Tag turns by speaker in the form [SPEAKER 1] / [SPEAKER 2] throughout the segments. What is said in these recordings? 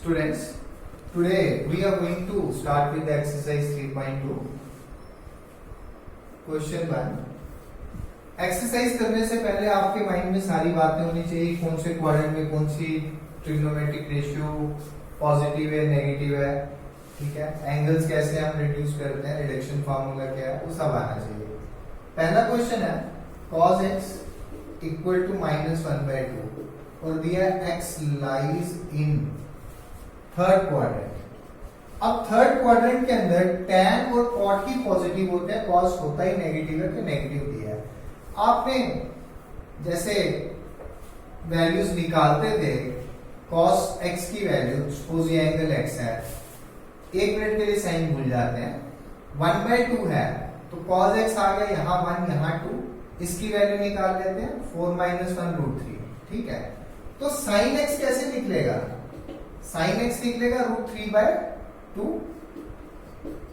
[SPEAKER 1] Students, today we are going to start with the exercise 3.2. Question 1. Exercise करने से पहले आपके माइंड में सारी बातें होनी चाहिए, कौन से क्वाड्रेंट में कौन सी ट्रिग्नोमेट्रिक रेशियो पॉजिटिव है नेगेटिव है, ठीक है, एंगल्स कैसे हम रिड्यूस करते हैं, रिडक्शन फार्मूला क्या है, वो सब आना चाहिए। पहला क्वेश्चन है cos x इक्वल टू -1/2 और दिया x lies in third quadrant. अब थर्ड क्वाड्रेंट के अंदर tan और cot ही पॉजिटिव होते हैं, cos होता ही नेगेटिव है, तो नेगेटिव दिया है। आपने जैसे वैल्यूज निकालते थे cos x की वैल्यू, सपोज ये एंगल x है, एक मिनट के लिए साइन भूल जाते हैं, 1/2 है तो cos x आ गया, यहाँ 1 यहाँ 2, इसकी वैल्यू निकाल लेते हैं 4 - 1√3, ठीक है। तो sin x कैसे निकलेगा? sin x निकलेगा √3/2।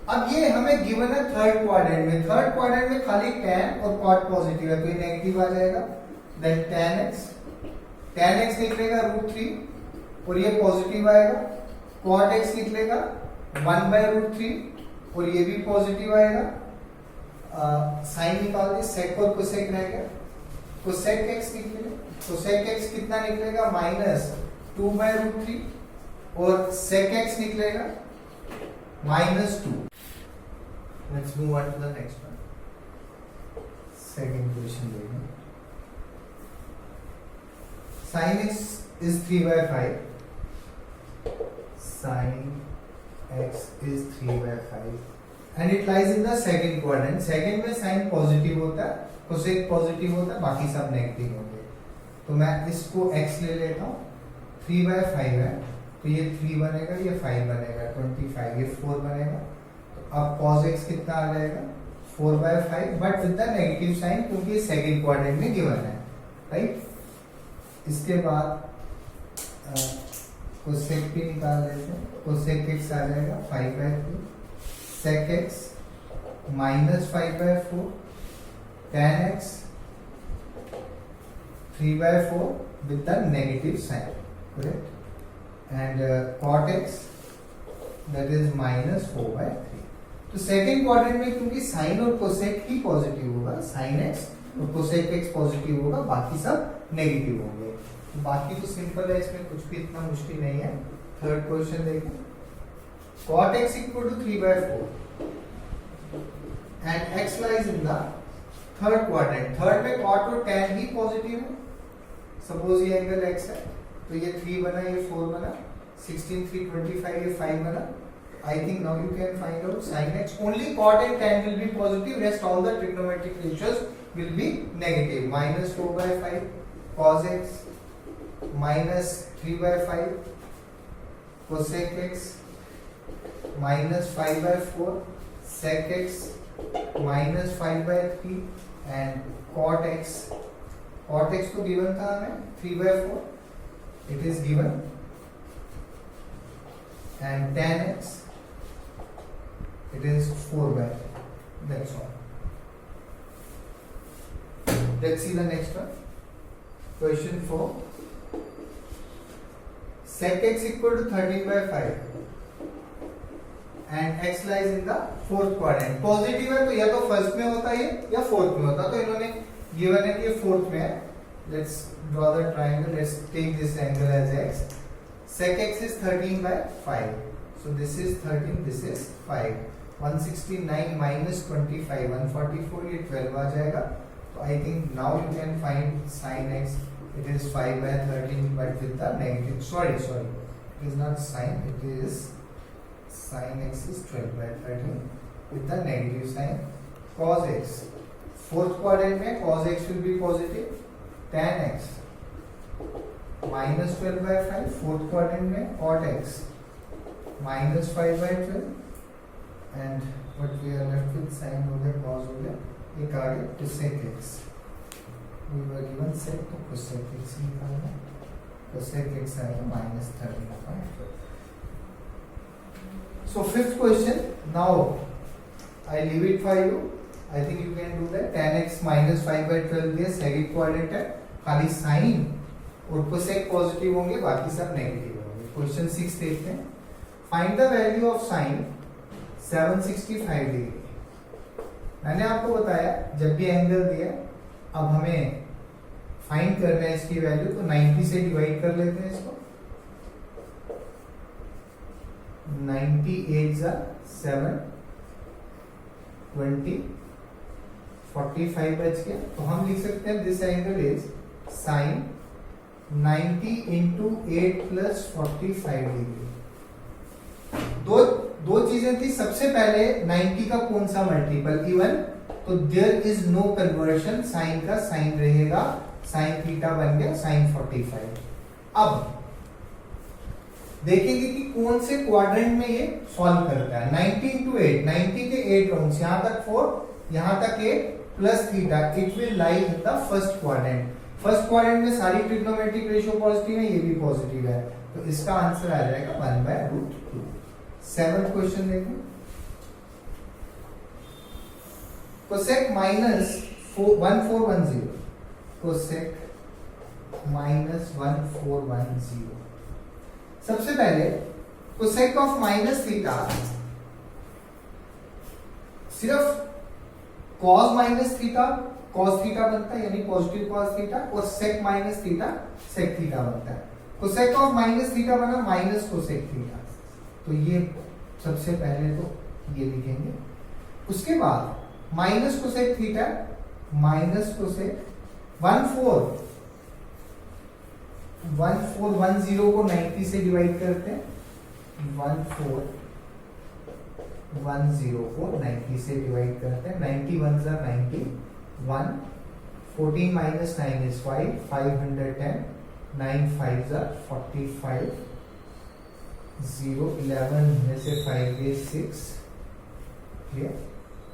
[SPEAKER 1] अब ये हमें गिवन है थर्ड क्वाड्रेंट में, थर्ड क्वाड्रेंट में खाली tan और cot पॉजिटिव है तो ये नेगेटिव आ जाएगा, देन tan x निकलेगा √3 और ये पॉजिटिव आएगा, cot x निकलेगा 1/√3 और ये भी पॉजिटिव आएगा। साइन निकाल दे, sec और cosec रह गया, cosec x निकलेगा, cosec x कितना निकलेगा -2/√3 और sec x निकलेगा -2। Let's move on to the next one. Second question देखें। sin x is 3/5. sin x is 3/5 and it lies in the second quadrant. second में sin पॉजिटिव होता है, cosec positive होता है, बाकी सब नेगेटिव होंगे। तो मैं इसको x ले लेता हूँ, 3/5 है तो ये 3 बनेगा, ये 5 बनेगा, 25, ये 4 बनेगा। तो अब cos x कितना आ जाएगा 4/5 but with the negative sign, क्योंकि सेकंड क्वाड्रेंट में गिवन है, राइट। इसके बाद cosec भी निकाल लेते हैं, cosec x आ जाएगा 5/3, sec x -5/4, tan x 3/4 with the negative sign, correct, and cot x that is -4/3। तो सेकेंड क्वाड्रेंट में क्योंकि साइन और कोसेक ही पॉजिटिव होगा, साइन x और कोसेक x पॉजिटिव होगा, बाकी सब नेगेटिव होंगे। तो बाकी तो सिंपल है, इसमें कुछ भी इतना मुश्किल नहीं है। थर्ड क्वेश्चन देखें, cot x equal to 3/4 and x lies in the third quadrant. Third में cot और tan ही पॉजिटिव है, सपोज ये एंगल x है तो ये 3 बना, ये 4 बना, 16 3 25, ये 5 बना। I think now you can find out sin x. Only cot and tan will be positive, rest all the trigonometric ratios will be negative. -4/5 cos x, -3/5 cosec x, -5/4 sec x, -5/3 and cot x। cot x तो given था हमें 3/4, it is given, and tan x it is 4/3, that's all। Let's see the next one, question 4। sec x equal to 13/5 and x lies in the fourth quadrant। Positive है तो या तो first में होता है या फोर्थ में होता, तो इन्होंने गिवन है कि ये फोर्थ में है। Let's draw the triangle, let's take this angle as x। sec x is 13/5, so this is 13, this is 5, 169 -25 144, ये 12 आ जाएगा। तो I think now you can find sin x, it is 5/13 but with the negative, sorry it is not sin, it is sin x is 12/13 with the negative sign। cos x fourth quadrant में cos x will be positive, tan x -12/5 fourth quadrant में, cot x -5/12 and what we are left with sin हो गया, cos हो गया, एक आ गया cosec x। we were given sec तो cosec x निकालना, cosec x आएगा -13/12। so fifth question, now I leave it for you, I think you can do that। tan x -5/12 दिया, सेकंड क्वाड्रेंट है, खाली साइन और कोसेक पॉजिटिव होंगे, बाकी सब नेगेटिव होंगे। क्वेश्चन 6 देखते हैं। Find the value of sine 765 degree. मैंने आपको बताया जब भी एंगल दिया, अब हमें फाइंड करना है इसकी वैल्यू, तो 90 से डिवाइड कर लेते हैं इसको। 98 जा 7 20 45 बच गया, तो हम लिख सकते हैं this angle is sine 90 into 8 plus 45 degree. दो चीजें थी, सबसे पहले 90 का कौन सा मल्टीपल, इवन, तो there is no conversion, sine का साइन रहेगा, साइन थीटा बन गया साइन 45। अब देखेंगे कि कौन से क्वाड्रेंट में ये सॉल्व करता है। 90 इंटू 8, 90 के 8 राउंड्स, यहां तक 4, यहां तक 8 plus theta, it will lie in the first quadrant. First quadrant में सारी ट्रिग्नोमेट्रिक रेशियो पॉजिटिव है, ये भी पॉजिटिव है, तो इसका आंसर आ जाएगा 1/√2। 7th क्वेश्चन देखें। Cosec minus 1410, cosec minus 1410। सबसे पहले कोसेक ऑफ माइनस थीटा, सिर्फ cos minus theta cos theta बनता है, यानी पॉजिटिव कॉस थीटा, और sec minus theta sec theta बनता है। कोसेक ऑफ माइनस थीटा बना माइनस कोसेक थीटा, तो ये सबसे पहले तो ये लिखेंगे। उसके बाद minus cosec theta, minus cosec 1410 को 90 से डिवाइड करते हैं, 1410 को 90 से डिवाइड करते हैं, 90 1 जा 90, 1 14 माइनस 9 इज 5, 510, 9 5 जा 45, 0 11 में से 5 गए 6, क्लियर।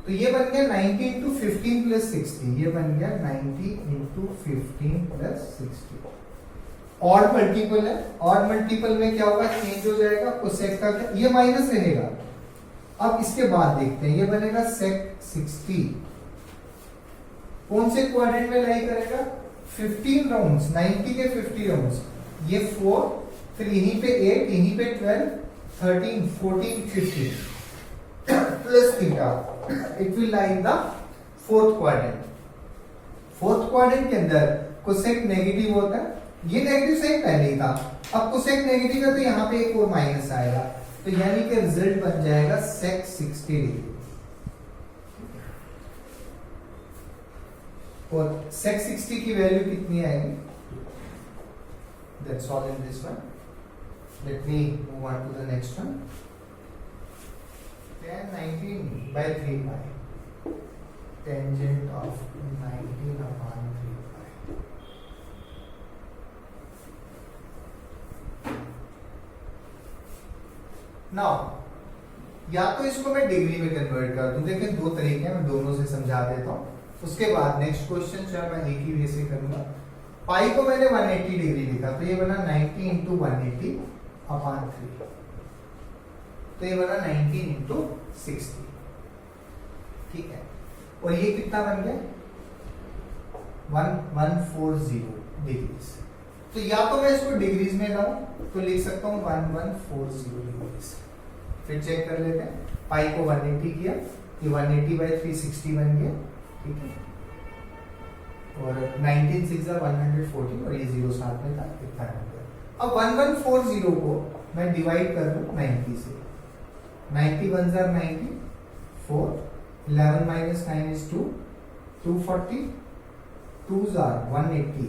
[SPEAKER 1] तो ये बन गया 90 इंटू 15 प्लस 60, ये बन गया 90 इंटू 15 प्लस 60। ऑड मल्टीपल है, ऑड मल्टीपल में क्या होगा, चेंज हो जाएगा, कोसेक का ये माइनस रहेगा। अब इसके बाद देखते हैं, ये बनेगा सेक 60, कौन से क्वाड्रेंट में लाई करेगा, 15 राउंड्स, 90 के 50 राउंड्स, ये 4, फिर यहीं पे 8, यहीं पे 12, 13, 14, 15 plus theta, it will lie in the fourth quadrant. Fourth quadrant के अंदर कोसेक नेगेटिव होता है, ये नेगेटिव साइन पहले ही था, अब कोसेक नेगेटिव है तो यहाँ पे एक और माइनस आएगा, तो यानी कि रिजल्ट बन जाएगा सेक 60 डिग्री। और सेक 60 की वैल्यू कितनी आएगी, that's all in this one. Let me move on to the next one. tan 19/3 pi, tangent of 19/3 pi। Now या तो इसको मैं डिग्री में कन्वर्ट कर दूं, देखिए दो तरीके हैं, मैं दोनों से समझा देता हूं। उसके बाद नेक्स्ट क्वेश्चन चाहे मैं एक ही वे से करूंगा। पाई को मैंने 180 डिग्री लिखा, तो ये बना 90 इंटू 180/3, तो ये बना 19 इंटू 60, ठीक है। और ये कितना बन गया 1140 डिग्रीज। तो या तो मैं इसको डिग्रीज में लाऊं तो लिख सकता हूं 1140 डिग्रीज। फिर चेक कर लेते हैं, पाई को 180 किया, ये 180/360 बन गया, ठीक है। और 19 6 140 और ये 0 साथ में था, इतना बन गया। अब 1140 को मैं डिवाइड कर दूं 90 से, 90 1 जा 90, 4, 11 माइनस 9 इज 2, 240, 2 जा 180,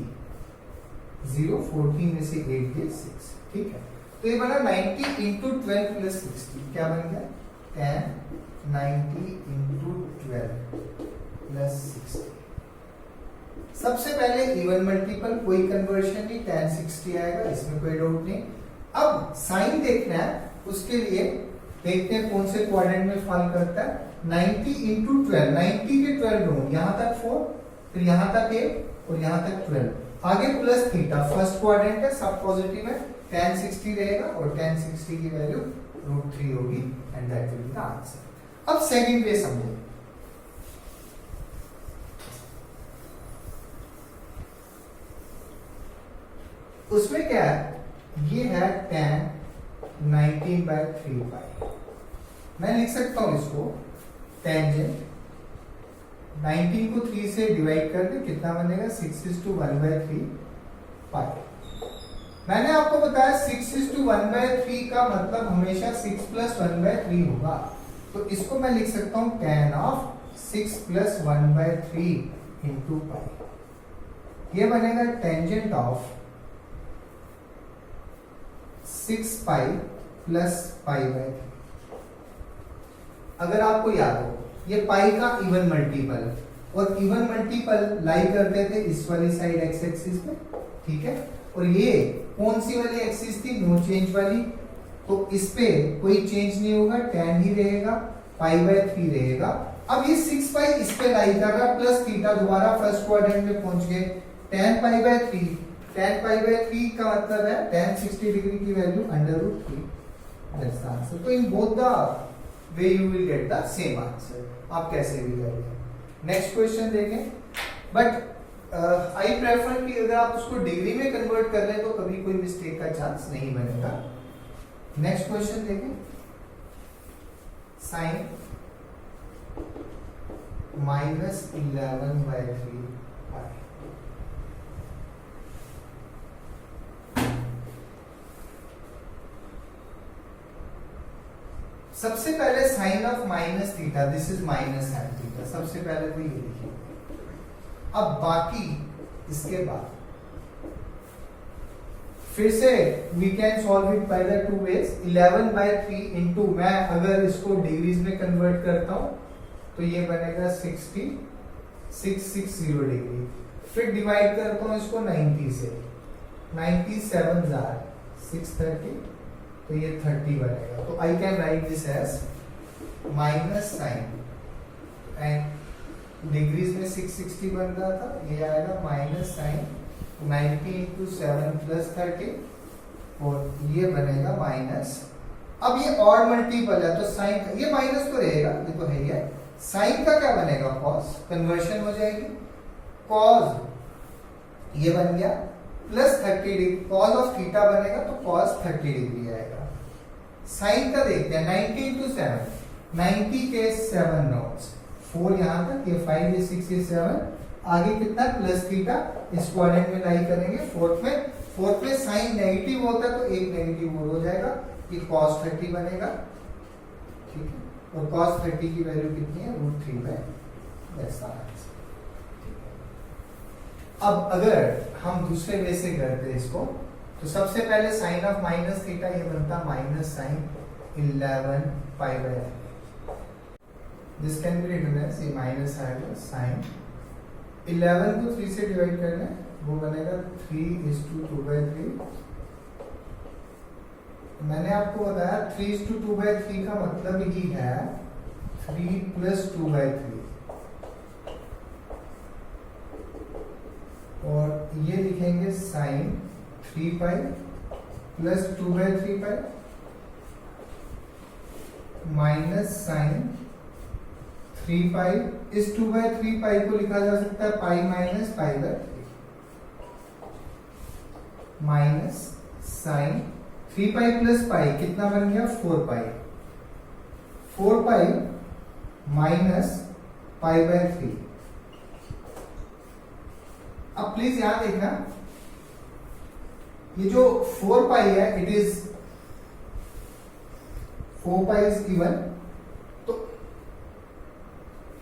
[SPEAKER 1] 0 14 में से 8 गए 6, ठीक है। तो ये बना 90 इंटू 12 प्लस 60, क्या बन गया tan 90 इंटू 12 प्लस 60। सबसे पहले इवन मल्टीपल, कोई कन्वर्शन नहीं, tan 60 आएगा, इसमें कोई डाउट नहीं। अब साइन देखना है, उसके लिए देखते हैं कौन से क्वाड्रेंट में फॉल करता है। 90 इंटू 12, 90 के 12 राउंड, यहां तक 4, फिर यहां तक 8 और यहां तक 12, आगे प्लस थीटा, फर्स्ट क्वाड्रेंट है, सब पॉजिटिव है, tan 60 रहेगा और tan 60 की वैल्यू √3 होगी and that will be the answer. अब सेकंड वे समझो, उसमें क्या है, ये है tan 19/3 पाई। मैं लिख सकता हूं इसको टेंजेंट 19 को 3 से डिवाइड कर दे, कितना बनेगा 6:1/3 पाई। मैंने आपको बताया 6:1/3 का मतलब हमेशा 6 + 1/3 होगा, तो इसको मैं लिख सकता हूं tan ऑफ 6 + 1/3 इंटू पाई। ये बनेगा टेंजेंट ऑफ 6 पाई प्लस पाई/3। अगर आपको याद हो ये पाई का इवन मल्टीपल, और इवन मल्टीपल लाई करते थे इस वाली साइड एक्स एक्सिस पे, ठीक है। और ये कौन सी वाली एक्सिस थी, नो चेंज वाली, तो इस पे कोई चेंज नहीं होगा, tan ही रहेगा, पाई/3 रहेगा। अब ये 6 पाई इस पे लाई कर रहा, प्लस थीटा दोबारा फर्स्ट क्वाड्रेंट में पहुंच गए, tan पाई/3 का मतलब है tan 60 डिग्री की वैल्यू √3। That's the answer. तो in both the way you will get the same answer, आप कैसे भी करेंगे। नेक्स्ट क्वेश्चन देखें, बट आई प्रेफर कि अगर आप उसको डिग्री में कन्वर्ट कर लें तो कभी कोई मिस्टेक का चांस नहीं बनेगा। नेक्स्ट क्वेश्चन देखें, साइन -11/3 पाई। सबसे पहले sine of minus theta, this is minus sine theta, सबसे पहले तो ये लिखिए। अब बाकी इसके बाद फिर से we can solve it by the two ways. 11/3 into, मैं अगर इसको डिग्रीज में कन्वर्ट करता हूं तो ये बनेगा 660 डिग्री। फिर डिवाइड करता हूं इसको 90 से, 97 630, तो ये 30 बनेगा। तो I can write this as minus sine, and degrees में 660 बन रहा था, ये आएगा माइनस साइन 90 × 7 + 30, और ये बनेगा माइनस। अब ये ऑड मल्टीपल है तो साइन, ये माइनस तो रहेगा, ये तो है ही है। साइन का क्या बनेगा, कॉस, कन्वर्शन हो जाएगी, कॉस ये बन गया plus 30 degree, cos of theta बनेगा तो कॉस 30 डिग्री आएगा। साइन का देखते हैं, 90 × 7, 90 के 7 नोट्स, 4 यहां तक, ये 5 ये 6 ये 7, आगे कितना प्लस थीटा, इस क्वाड्रेंट में लाई करेंगे फोर्थ में साइन नेगेटिव होता है तो एक नेगेटिव और हो जाएगा, ये cos 30 बनेगा, ठीक है। और cos 30 की वैल्यू कितनी है, √3/, ऐसा है। अब अगर हम दूसरे वे से करते हैं इसको, तो सबसे पहले साइन ऑफ माइनस थीटा ये बनता minus sine 11π/3। This can be written as, ये माइनस आएगा साइन 11 को 3 से डिवाइड करना है, वो बनेगा 3:2/3। मैंने आपको बताया 3:2/3 का मतलब ही है 3 + 2/3, और ये लिखेंगे sine 3 pi plus 2/3 pi minus sine 3 pi. इस 2/3 पाई को लिखा जा सकता है पाई माइनस पाई/3 minus sine 3 pi plus pi कितना बन गया, 4 पाई, 4 पाई माइनस पाई/3। अब प्लीज यहां देखना, ये जो 4 पाई है it is 4 pi is even, तो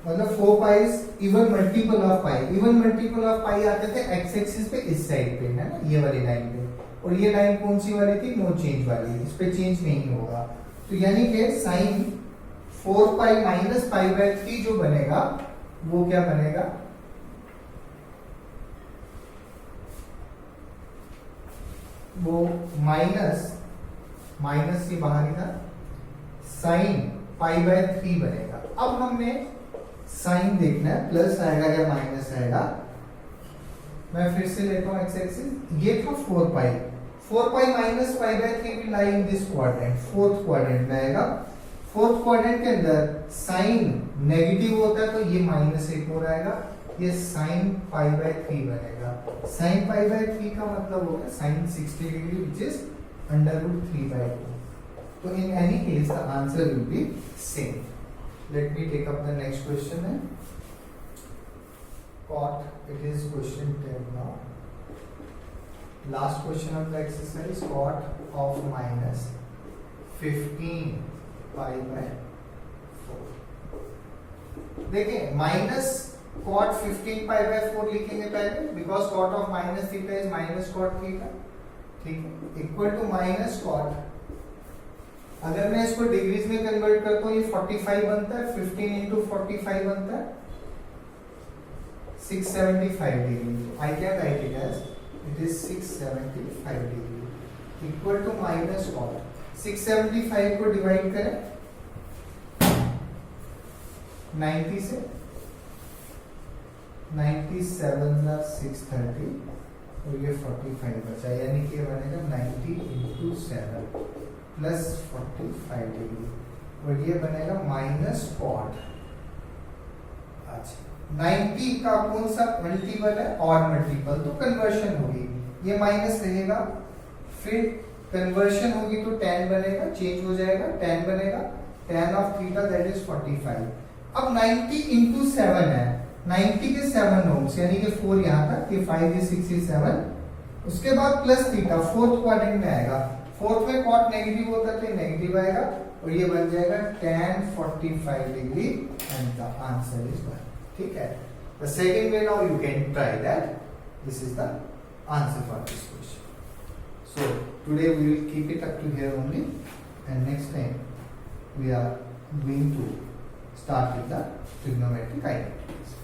[SPEAKER 1] मतलब 4 pi is even multiple of pi. Even multiple of pi आते थे एक्स एक्सिस पे इस साइड पे, है ना, ये वाली लाइन पे, और ये लाइन कौन सी वाली थी, नो चेंज वाली, इस पे चेंज नहीं होगा। तो यानी कि साइन 4 पाई माइनस पाई/3 जो बनेगा वो क्या बनेगा, वो माइनस से बाहर ही था, साइन पाई/3 बनेगा। अब हमने साइन देखना है, प्लस आएगा या माइनस आएगा। मैं फिर से लेता हूं एक्स एक्सिस, ये था 4 पाई, 4 पाई माइनस पाई/3 will lie in this quadrant, fourth quadrant में आएगा। फोर्थ क्वाड्रेंट के अंदर साइन नेगेटिव होता है तो ये -1 हो आएगा, ये साइन पाई/3 बनेगा। साइन पाई/3 का मतलब होगा sine 60 degree which is √3/2। So in any case, the answer will be same. Let me take up the next question. Cot, it is question 10 now. Last question of the exercise, cot of minus 15 pi by 4. देखिए minus cot 15 pi by 4 लिखेंगे पहले, because cot of minus theta is minus cot theta, ठीक है, equal to minus cot. अगर मैं इसको degrees में convert करता हूँ, ये 45 बनता है, 15 इंटू 45 बनता है 675 degree. I can write it as it is 675 degree equal to minus cot. 675 को डिवाइड करें 90 से, 97 + 630 और ये 45 बचा, यानी कि बनेगा 90 इंटू 7 प्लस 45 डिग्री और ये बनेगा माइनस कॉट. अच्छा 90 का कौन सा मल्टीपल है? ऑड मल्टीपल, तो कन्वर्शन होगी, ये माइनस रहेगा, फिर कन्वर्शन होगी तो tan बनेगा, चेंज हो जाएगा, tan बनेगा, tan of theta that is 45. अब 90 इंटू 7 है, 90 के 7 होम्स, यानी कि 4 यहाँ तक, ये 5 ये 6 ये 7, उसके बाद प्लस थीटा फोर्थ क्वाड्रेंट में आएगा. फोर्थ में कॉट नेगेटिव होता है तो नेगेटिव आएगा और ये बन जाएगा tan 45 degree and the answer is 1. ठीक है. The second way now you can try that. This is the answer for this question. So today we will keep it up to here only and next time we are going to start with the trigonometric identities.